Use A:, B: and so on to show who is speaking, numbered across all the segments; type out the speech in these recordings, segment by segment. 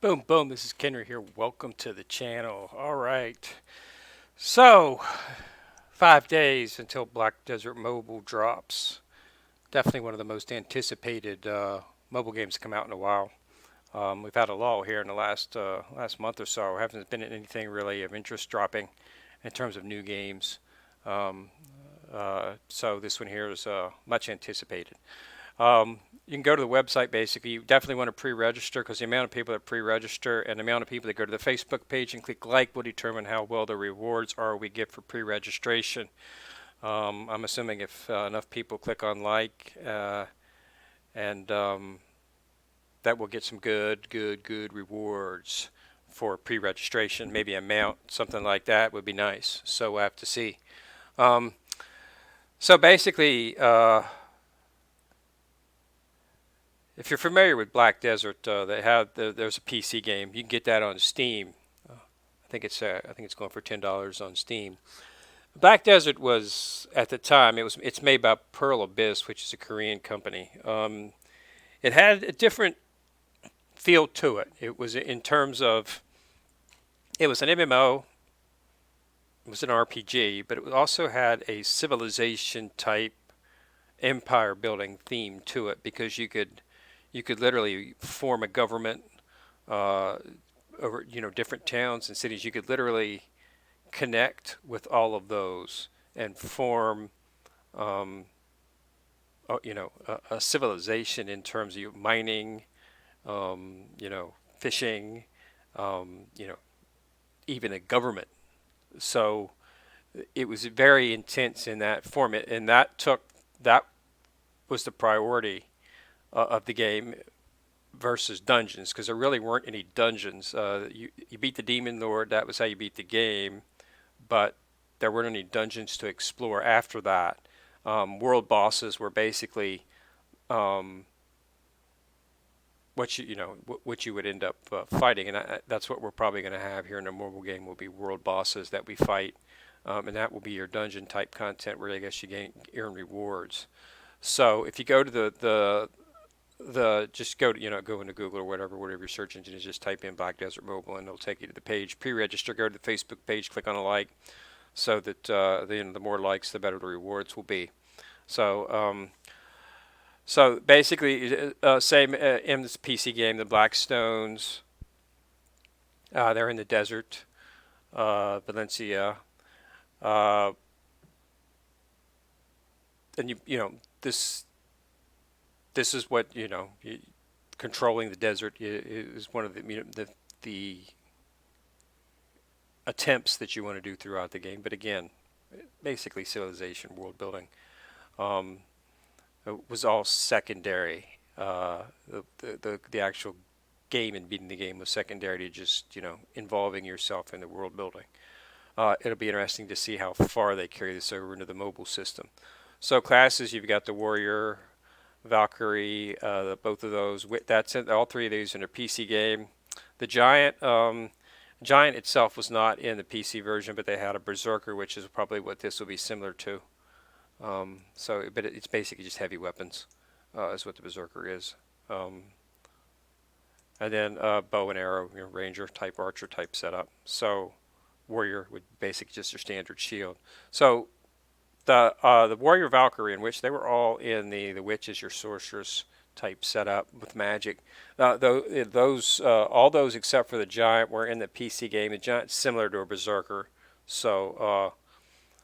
A: Boom, boom. This is Kenry here. Welcome to the channel. All right. So, 5 days until Black Desert Mobile drops. Definitely one of the most anticipated mobile games to come out in a while. We've had a lull here in the last month or so. Haven't been anything really of interest dropping in terms of new games. Um, so this one here is much anticipated. You can go to the website basically. You definitely want to pre-register because the amount of people that pre-register and the amount of people that go to the Facebook page and click like will determine how well the rewards are we get for pre-registration. I'm assuming if enough people click on like and that will get some good rewards for pre-registration. Maybe amount, something like that would be nice. So we'll have to see. Um, so basically, if you're familiar with Black Desert, there's a PC game. You can get that on Steam. I think it's going for $10 on Steam. Black Desert was at the time it's made by Pearl Abyss, which is a Korean company. It had a different feel to it. It was in terms of it was an MMO, it was an RPG, but it also had a civilization type empire building theme to it because you could literally form a government uh, over different towns and cities. You could literally connect with all of those and form um, a civilization in terms of mining, fishing, you know, even a government. So it was very intense in that format, and that was the priority of the game versus dungeons because there really weren't any dungeons. You beat the demon lord. That was how you beat the game, but there weren't any dungeons to explore after that. World bosses were basically um, what you would end up fighting, and that's what we're probably going to have here in a mobile game. Will be world bosses that we fight, and that will be your dungeon type content where I guess you earn rewards. So if you go to the just go to go into Google or whatever your search engine is, just type in Black Desert Mobile and it'll take you to the page. Pre-register, go to the Facebook page, click on a like, so that the more likes, the better the rewards will be. So so basically, same in this PC game, the Blackstones. They're in the desert, Valencia, uh, and this this is what controlling the desert is one of the attempts that you want to do throughout the game. But again, basically civilization, world building, um, it was all secondary. The actual game and beating the game was secondary to just involving yourself in the world building. It'll be interesting to see how far they carry this over into the mobile system. So classes, you've got the warrior, Valkyrie, both of those. That's it. All three of these in a PC game. The Giant itself was not in the PC version, but they had a Berserker, which is probably what this will be similar to. But it's basically just heavy weapons, is what the Berserker is. And then bow and arrow, ranger type, archer type setup. So warrior would basically just your standard shield. So the warrior Valkyrie, in which they were all in the witches, your sorceress type setup with magic. Those all those except for the giant were in the PC game. The giant's similar to a berserker, so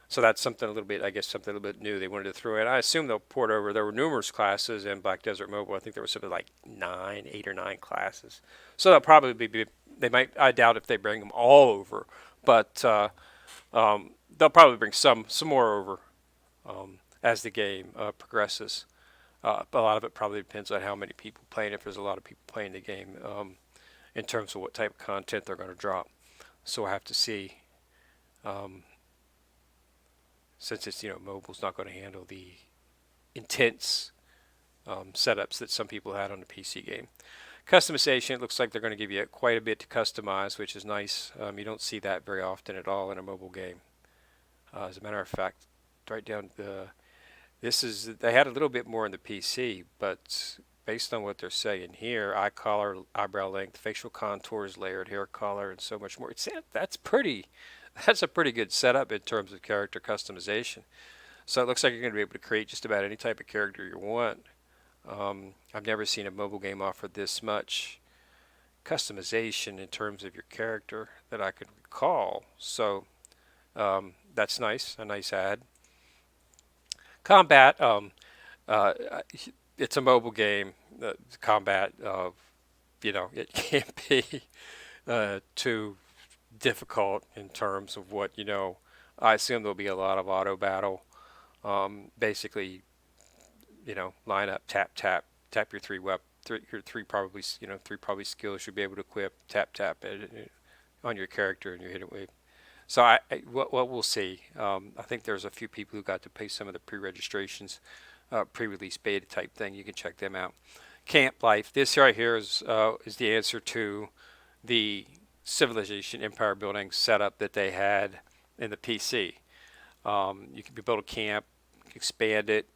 A: so that's something a little bit, I guess, something a little bit new they wanted to throw in. I assume they'll port over. There were numerous classes in Black Desert Mobile. I think there was something like 8 or 9 classes. So they'll probably be. They might. I doubt if they bring them all over, but they'll probably bring some more over as the game progresses. A lot of it probably depends on how many people playing. If there's a lot of people playing the game, in terms of what type of content they're going to drop. So I have to see. Um, since it's mobile's not going to handle the intense setups that some people had on the PC game. Customization, it looks like they're going to give you quite a bit to customize, which is nice. You don't see that very often at all in a mobile game. As a matter of fact, right down they had a little bit more in the PC, but based on what they're saying here, eye color, eyebrow length, facial contours, layered hair color, and so much more. That's pretty. That's a pretty good setup in terms of character customization. So it looks like you're going to be able to create just about any type of character you want. I've never seen a mobile game offer this much customization in terms of your character that I could recall. So that's nice, a nice add. Combat, uh, it's a mobile game. Combat, it can't be too difficult in terms of what, I assume there'll be a lot of auto battle. Basically, line up, tap, tap, tap your your three probably skills you'll be able to equip, tap, tap on your character and you hit it with. So what we'll see. I think there's a few people who got to pay some of the pre-registrations, pre-release beta type thing. You can check them out. Camp Life. This right here is the answer to the Civilization Empire building setup that they had in the PC. You can build a camp, expand it,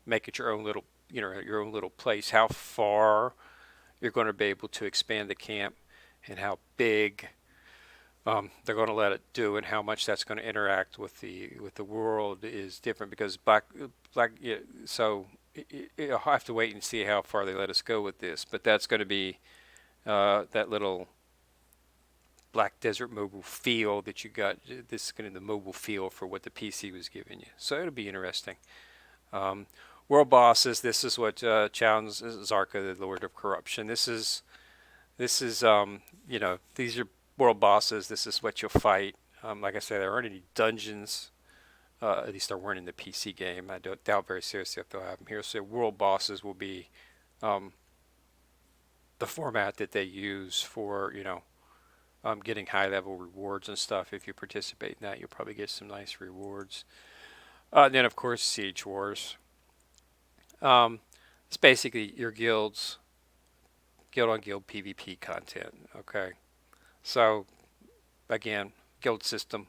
A: make it your own little, your own little place. How far you're going to be able to expand the camp, and how big they're going to let it do, and how much that's going to interact with the world is different because so you'll have to wait and see how far they let us go with this. But that's going to be that little Black Desert mobile feel that you got. This is going to be the mobile feel for what the PC was giving you. So it'll be interesting. World bosses. This is what challenges Zarka, the Lord of Corruption. This is these are world bosses. This is what you'll fight. Like I said, there aren't any dungeons. At least there weren't in the PC game. I doubt very seriously if they'll have them here. So world bosses will be the format that they use for getting high level rewards and stuff. If you participate in that, you'll probably get some nice rewards. Then of course Siege Wars. It's basically your guild on guild PvP content. Okay, so again, guild system,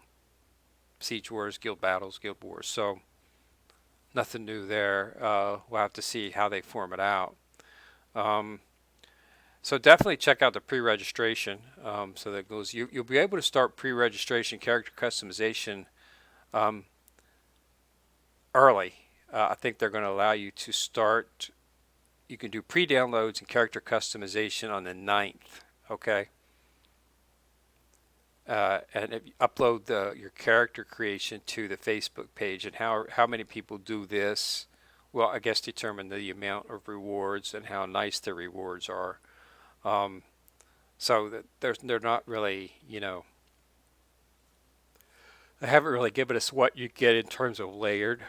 A: Siege Wars, guild battles, guild wars. So nothing new there. We'll have to see how they form it out. So definitely check out the pre-registration. So that goes. You'll be able to start pre-registration character customization early. I think they're going to allow you to start. You can do pre-downloads and character customization on the 9th. Okay. And if you upload your character creation to the Facebook page, and how many people do this, well, I guess determine the amount of rewards and how nice the rewards are. So that they're not really, they haven't really given us what you get in terms of layered.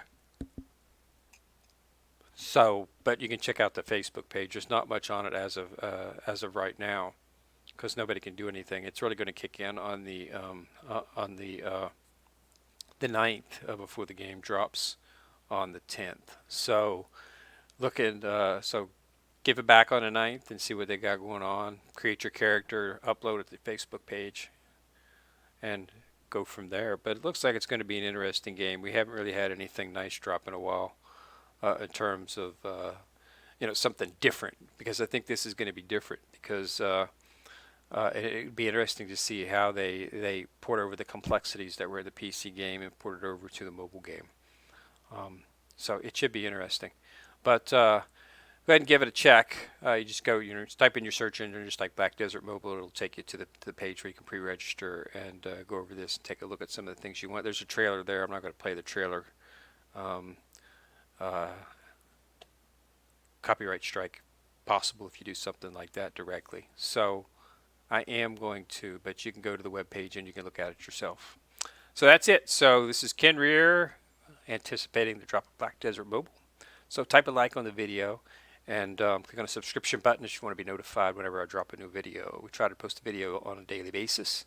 A: So, but you can check out the Facebook page. There's not much on it as of right now, because nobody can do anything. It's really going to kick in on the 9th before the game drops on the 10th. So so give it back on the 9th and see what they got going on. Create your character, upload it to the Facebook page, and go from there. But it looks like it's going to be an interesting game. We haven't really had anything nice drop in a while in terms of something different, because I think this is going to be different because it'd be interesting to see how they port over the complexities that were in the PC game and port it over to the mobile game. So it should be interesting. But go ahead and give it a check. You just go, just type in your search engine, just like Black Desert Mobile. It'll take you to the page where you can pre-register and go over this and take a look at some of the things you want. There's a trailer there. I'm not going to play the trailer. Copyright strike possible if you do something like that directly. So I am going to, but you can go to the web page and you can look at it yourself. So that's it. So this is Ken Rear, anticipating the drop of Black Desert Mobile. So type a like on the video and click on the subscription button if you want to be notified whenever I drop a new video. We try to post a video on a daily basis.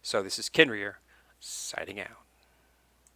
A: So this is Ken Rear, signing out.